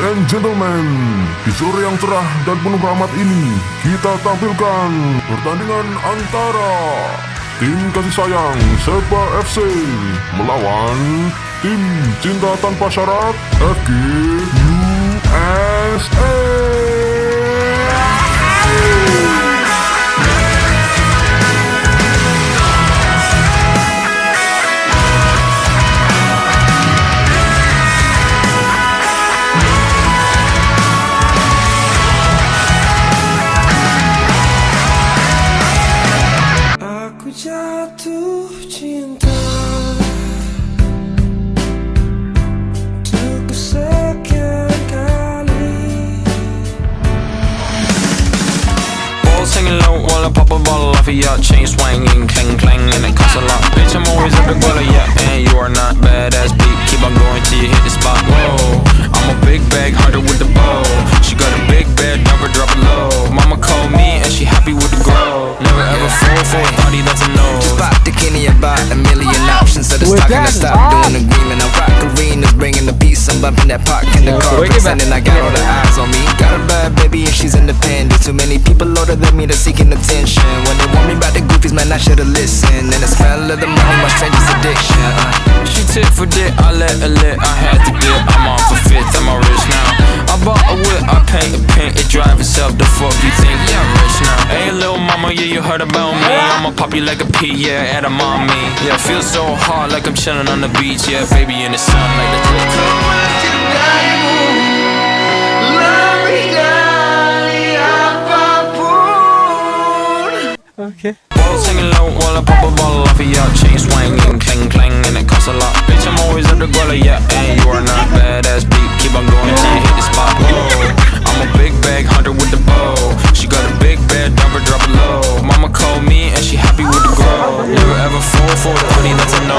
and gentlemen, di sore yang cerah dan penuh rahmat ini, kita tampilkan pertandingan antara tim kasih sayang Sepa FC melawan tim cinta tanpa syarat FK USA. Jatuh cinta untuk kesekian kali. Balls hanging low while I pop a bottle off of your chain swinging, clang clang, and it costs a lot. Bitch, I'm always at the guala, yeah, and you are not badass beat. Keep on going till you hit the spot. Whoa, I'm a big bag hunter with the bow. She got a big bed, never drop it low. Mama called me and she happy with the grow. Never ever fall for a party that's a no. Just pop the Kenny about a million options. So the stock and I stop doing agreement. I rock arenas, bringing the peace. I'm bumping that park in the car, pretending I got all the eyes on me. Got a bad baby and she's independent. Too many people older than me, they're seeking attention. When they want me about the goofies, man, I should've listened. And the smell of the money, my strangest addiction. She tit for dick, I let her lit. I had to dip, I'm off for fifth, I'm all rich now. I bought a whip, I paint it drive itself. The fuck you think? Yeah, I'm rich now. Hey, little mama, yeah, you heard about me. I'ma pop you like a pea, yeah, at a mommy. Yeah, feel so hard like I'm chilling on the beach. Yeah, baby in the sun like the Okay. balls hanging low while I pop a bottle off of your chain swinging, clang clang, and it costs a lot. Bitch, I'm always at the guala, yeah, and you are not badass beat. Keep on going till you hit the spot. Whoa, I'm a big bag hunter with the bow. She got a big bed, never drop it low. Mama called me and she happy with the grow. Never ever fall for a party that's a no.